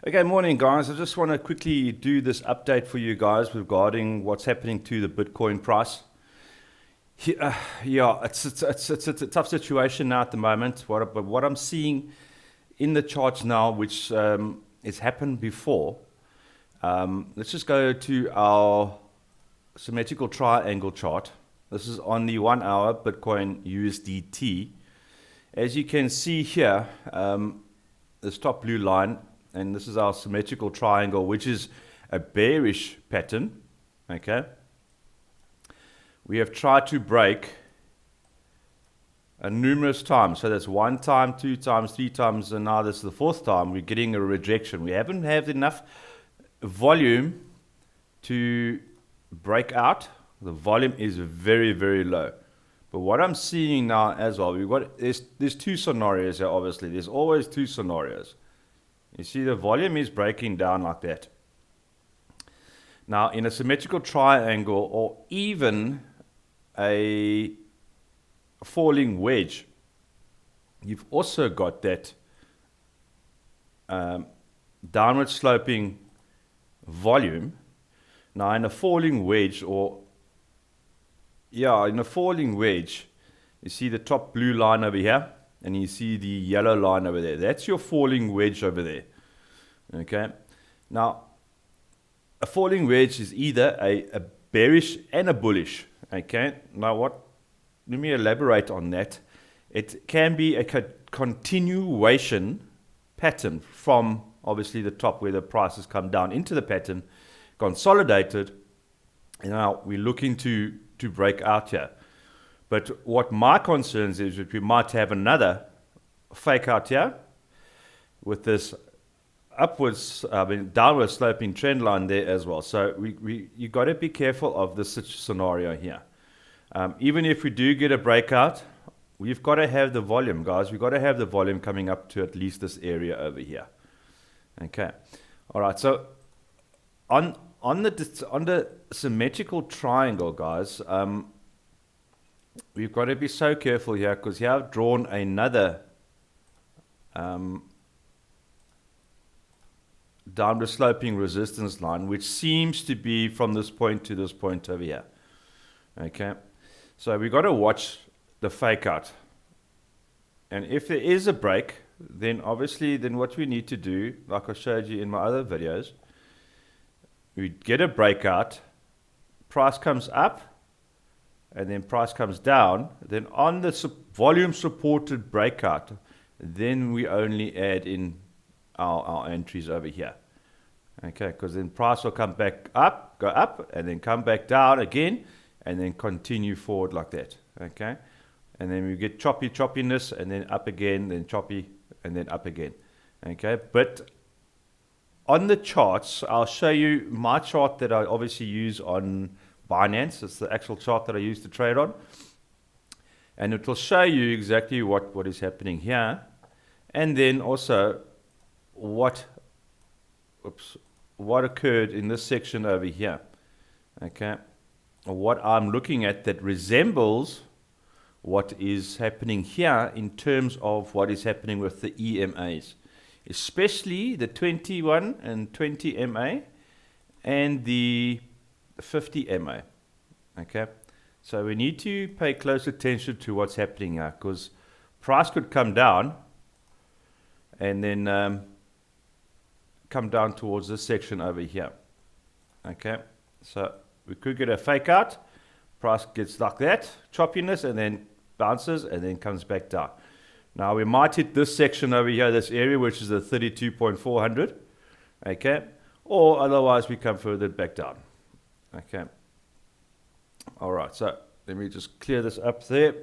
Okay, morning guys. I just want to quickly do this update for you guys regarding what's happening to the Bitcoin price. Yeah, it's a tough situation now at the moment. But what I'm seeing in the charts now, which has happened before, let's just go to our symmetrical triangle chart. This is on the 1 hour Bitcoin USDT. As you can see here, this top blue line, and this is our symmetrical triangle, which is a bearish pattern. Okay, we have tried to break numerous times. So that's 1 time, 2 times, 3 times, and now this is the 4th time. We're getting a rejection. We haven't had enough volume to break out. The volume is very, very low. But what I'm seeing now as well, there's 2 scenarios here. Obviously, there's always 2 scenarios. You see the volume is breaking down like that. Now in a symmetrical triangle or even a falling wedge, you've also got that downward sloping volume. Now in a falling wedge you see the top blue line over here, and you see the yellow line over there. That's your falling wedge over there. Okay. Now, a falling wedge is either a bearish and a bullish. Okay. Now, let me elaborate on that. It can be a continuation pattern from obviously the top where the prices come down into the pattern, consolidated, and now we're looking to break out here. But what my concerns is that we might have another fake out here with this downward sloping trend line there as well. So you got to be careful of this scenario here. Even if we do get a breakout, we've got to have the volume, guys. We've got to have the volume coming up to at least this area over here. Okay. All right. So on the symmetrical triangle, guys, we've got to be so careful here, because here I've drawn another downward sloping resistance line, which seems to be from this point to this point over here. Okay, so we've got to watch the fake out, and if there is a break, then obviously what we need to do, like I showed you in my other videos, we get a breakout, price comes up, and then price comes down. Then on the volume supported breakout, then we only add in our entries over here. Okay, because then price will come back up, go up, and then come back down again, and then continue forward like that. Okay, and then we get choppiness, and then up again, then choppy, and then up again. Okay, but on the charts, I'll show you my chart that I obviously use on Binance. It's the actual chart that I use to trade on, and it will show you exactly what is happening here, and then also what occurred in this section over here. Okay, what I'm looking at that resembles what is happening here in terms of what is happening with the EMAs, especially the 21 and 20 MA and the 50 MA. Okay, so we need to pay close attention to what's happening here, because price could come down and then come down towards this section over here. Okay, so we could get a fake out, price gets like that, choppiness, and then bounces and then comes back down. Now we might hit this section over here, this area, which is the 32.400. Okay, or otherwise we come further back down. Okay. All right. So let me just clear this up there.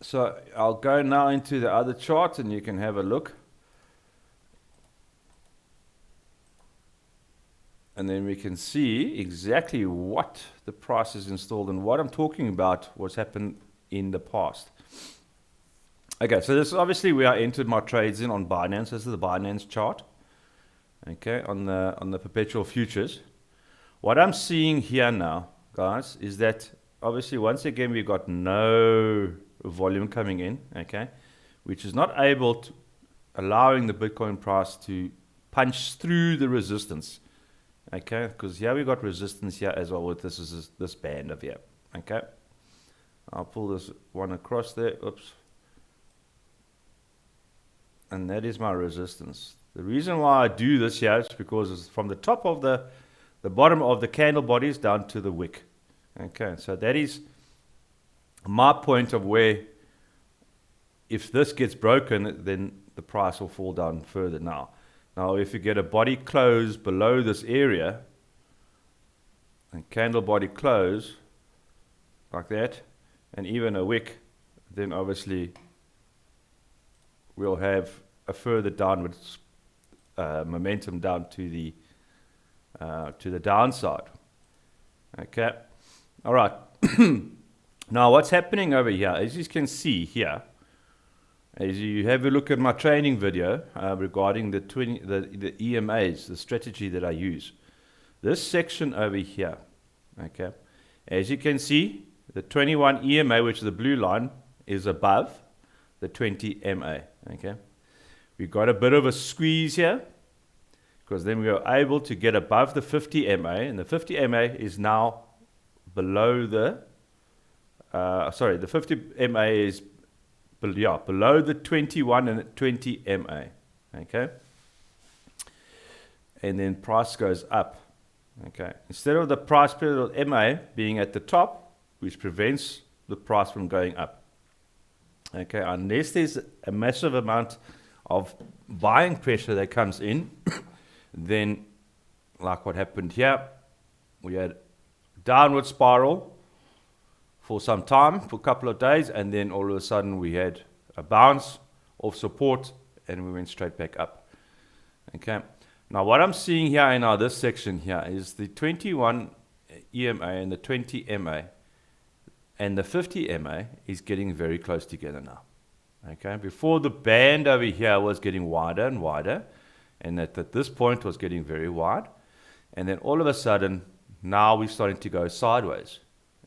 So I'll go now into the other chart, and you can have a look. And then we can see exactly what the price is installed and what I'm talking about, what's happened in the past. Okay. So this is obviously where I entered my trades in on Binance. This is the Binance chart. Okay. On the perpetual futures. What I'm seeing here now, guys, is that obviously once again we've got no volume coming in, okay, which is not able allowing the Bitcoin price to punch through the resistance. Okay, because here we got resistance here as well with this band of here. Okay, I'll pull this one across there. Oops. And that is my resistance. The reason why I do this here is because it's from the top of the bottom of the candle bodies down to the wick. Okay, so that is my point of where if this gets broken, then the price will fall down further. Now if you get a body close below this area, and candle body close like that, and even a wick, then obviously we'll have a further downward momentum down to the downside. Okay, all right. Now what's happening over here, as you can see here, as you have a look at my training video regarding the EMAs, the strategy that I use, this section over here, okay, as you can see, the 21 EMA, which is the blue line, is above the 20 MA. Okay, we got a bit of a squeeze here because then we are able to get above the 50 MA, and the 50 MA is now below the the 50 MA is below the 21 and 20 MA. Okay, and then price goes up. Okay, instead of the price period of MA being at the top, which prevents the price from going up. Okay, unless there's a massive amount of buying pressure that comes in, then like what happened here, we had downward spiral for some time, for a couple of days, and then all of a sudden we had a bounce of support and we went straight back up. Okay, now what I'm seeing here in this section here is the 21 EMA and the 20 MA and the 50 MA is getting very close together now. Okay, before the band over here was getting wider and wider, and at this point was getting very wide, and then all of a sudden now we're starting to go sideways.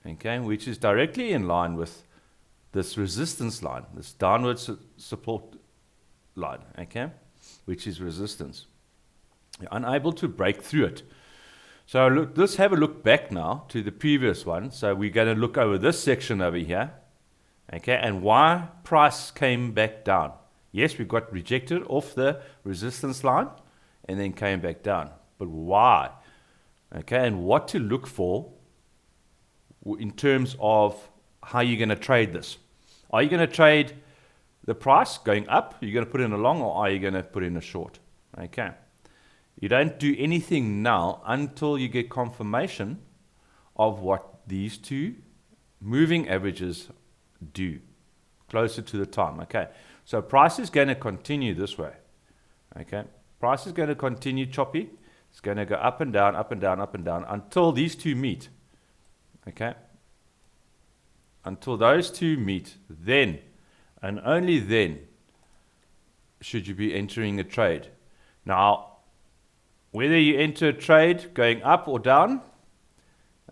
Okay, which is directly in line with this resistance line, this downward support line, okay, which is resistance. You're unable to break through it. So let's have a look back now to the previous one. So we're going to look over this section over here, okay, and why price came back down. Yes, we got rejected off the resistance line and then came back down. But why? Okay, and what to look for in terms of how you're going to trade this. Are you going to trade the price going up? Are you going to put in a long, or are you going to put in a short? Okay. You don't do anything now until you get confirmation of what these two moving averages do closer to the time. Okay. So price is going to continue this way. Okay. Price is going to continue choppy. It's going to go up and down, up and down, up and down until these two meet. Okay, until those two meet, then and only then should you be entering a trade. Now, whether you enter a trade going up or down,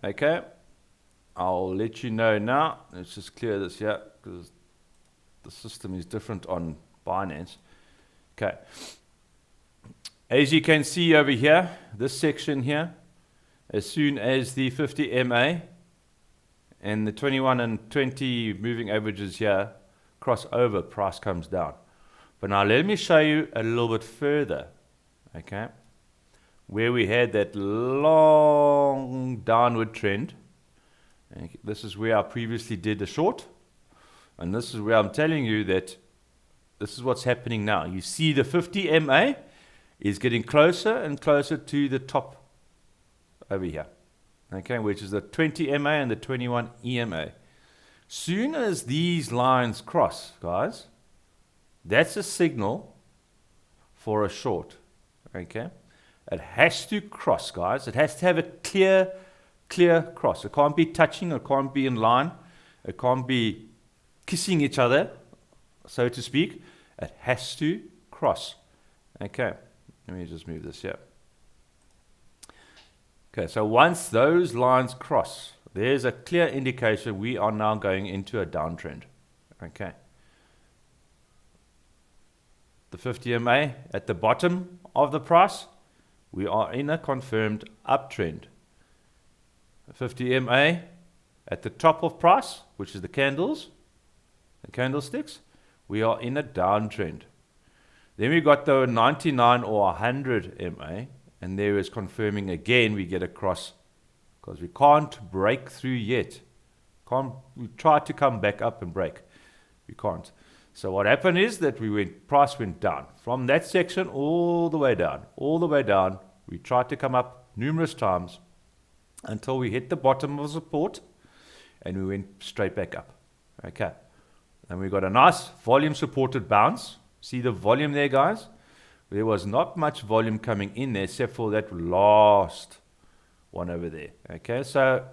okay, I'll let you know now. Let's just clear this here because the system is different on Binance. Okay, as you can see over here, this section here, as soon as the 50 MA and the 21 and 20 moving averages here cross over, price comes down. But now let me show you a little bit further, okay, where we had that long downward trend. Okay, this is where I previously did a short, and this is where I'm telling you that this is what's happening now. You see the 50 MA is getting closer and closer to the top over here. Okay, which is the 20 MA and the 21 EMA. Soon as these lines cross, guys, that's a signal for a short. Okay, it has to cross, guys. It has to have a clear cross. It can't be touching. It can't be in line. It can't be kissing each other, so to speak. It has to cross. Okay, let me just move this here. Okay, so once those lines cross, there's a clear indication we are now going into a downtrend. Okay. the 50 MA at the bottom of the price, we are in a confirmed uptrend. 50 MA at the top of price, which is the candles, the candlesticks, we are in a downtrend. Then we got the 99 or 100 MA, and there is confirming again we get across, because we can't break through yet. We tried to come back up and break. We can't. So what happened is that price went down from that section all the way down, We tried to come up numerous times until we hit the bottom of support, and we went straight back up. Okay. And we got a nice volume supported bounce. See the volume there, guys? There was not much volume coming in there except for that last one over there. Okay. So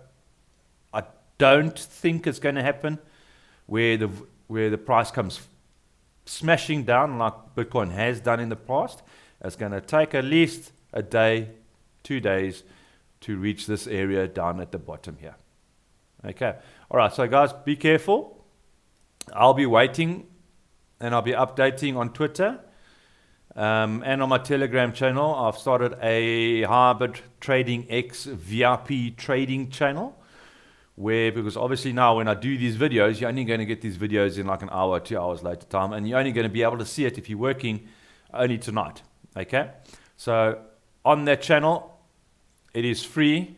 I don't think it's going to happen where the price comes smashing down like Bitcoin has done in the past. It's going to take at least a day, 2 days to reach this area down at the bottom here. Okay. All right. So guys, be careful. I'll be waiting and I'll be updating on Twitter and on my Telegram channel. I've started a hybrid trading X VIP trading channel because obviously now when I do these videos, you're only going to get these videos in like an hour, 2 hours later time, and you're only going to be able to see it if you're working only tonight. Okay. So on that channel, it is free.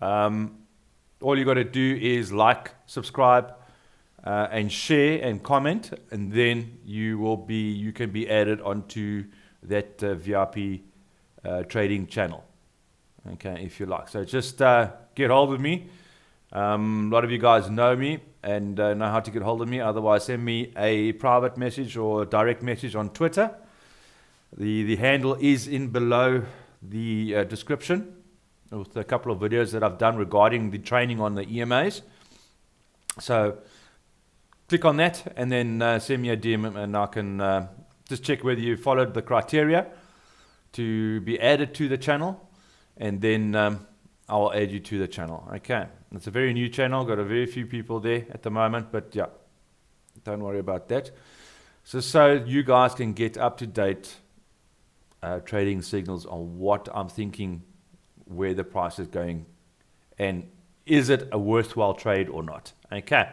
All you got to do is like, subscribe, and share and comment, and then you can be added onto that VIP trading channel. Okay, if you like. So just get hold of me. A lot of you guys know me and know how to get hold of me. Otherwise, send me a private message or a direct message on Twitter. The handle is in below the description with a couple of videos that I've done regarding the training on the EMAs. So click on that and then send me a DM, and I can just check whether you followed the criteria to be added to the channel, and then I'll add you to the channel. Okay, it's a very new channel, got a very few people there at the moment, but yeah, don't worry about that. So you guys can get up to date trading signals on what I'm thinking, where the price is going, and is it a worthwhile trade or not. Okay.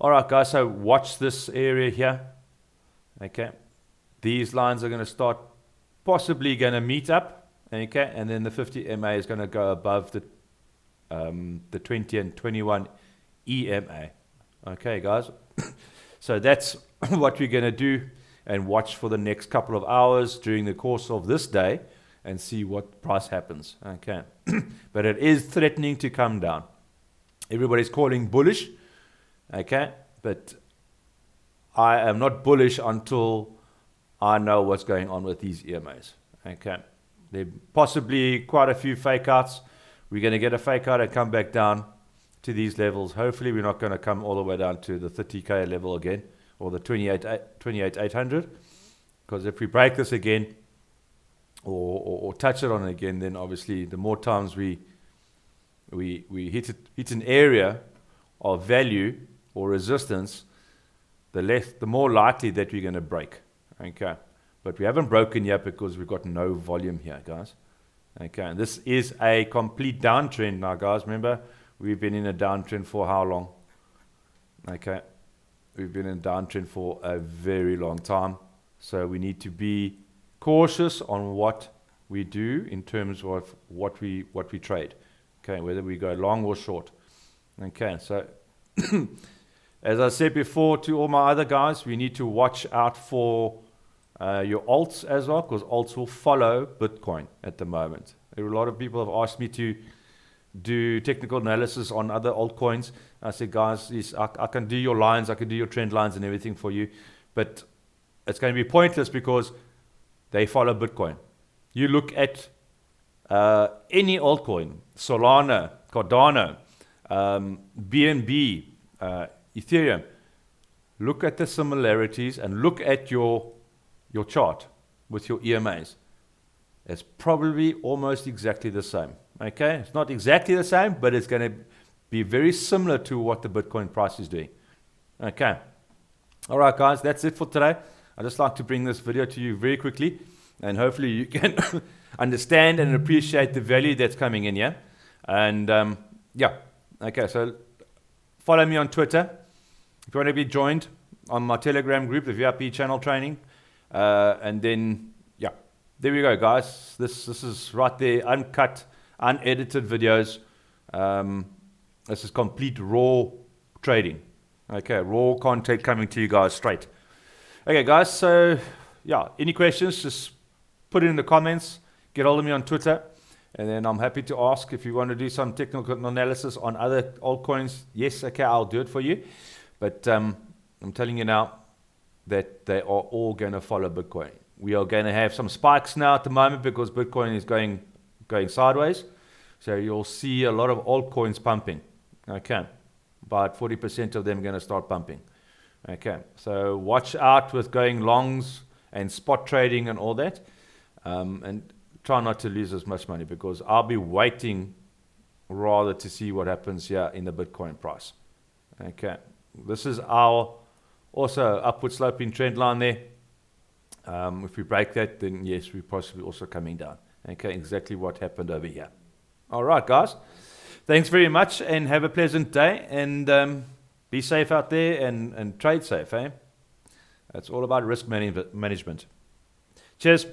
All right, guys, so watch this area here. Okay. These lines are going to start possibly going to meet up. Okay. And then the 50 MA is going to go above the 20 and 21 EMA. Okay, guys. So that's what we're going to do, and watch for the next couple of hours during the course of this day and see what price happens. Okay. But it is threatening to come down. Everybody's calling bullish. Okay, but I am not bullish until I know what's going on with these EMAs. Okay, there possibly quite a few fake outs. We're going to get a fake out and come back down to these levels. Hopefully we're not going to come all the way down to the 30k level again, or the 28,800, because if we break this again or touch it on it again, then obviously the more times we hit an area of value or resistance, the more likely that we're going to break. Okay, but we haven't broken yet because we've got no volume here, guys. Okay, and this is a complete downtrend now, guys. Remember, we've been in a downtrend for how long? Okay, we've been in a downtrend for a very long time, so we need to be cautious on what we do in terms of what we trade. Okay, whether we go long or short. Okay, so as I said before to all my other guys, we need to watch out for your alts as well, because alts will follow Bitcoin at the moment. A lot of people have asked me to do technical analysis on other altcoins. I said, guys, yes, I can do your lines, I can do your trend lines and everything for you, but it's going to be pointless because they follow Bitcoin. You look at any altcoin, Solana, Cardano, BNB, Ethereum, look at the similarities and look at your chart with your EMAs. It's probably almost exactly the same. Okay, it's not exactly the same, but it's going to be very similar to what the Bitcoin price is doing. Okay, all right, guys, that's it for today. I just like to bring this video to you very quickly, and hopefully you can understand and appreciate the value that's coming in here. And yeah, okay, so follow me on Twitter if you want to be joined on my Telegram group, the VIP channel training. And then, yeah, there we go, guys. This is right there, uncut, unedited videos. This is complete raw trading. Okay, raw content coming to you guys straight. Okay, guys, so yeah, any questions, just put it in the comments. Get hold of me on Twitter, and then I'm happy to ask if you want to do some technical analysis on other altcoins. Yes, okay, I'll do it for you. But I'm telling you now that they are all going to follow Bitcoin. We are going to have some spikes now at the moment because Bitcoin is going sideways. So you'll see a lot of altcoins pumping. Okay, about 40% of them are going to start pumping. Okay, so watch out with going longs and spot trading and all that. And try not to lose as much money, because I'll be waiting rather to see what happens here in the Bitcoin price. Okay, this is our also upward sloping trend line there. If we break that, then yes, we're possibly also coming down. Okay, exactly what happened over here. All right, guys. Thanks very much, and have a pleasant day, and be safe out there, and trade safe, eh? It's all about risk management. Cheers.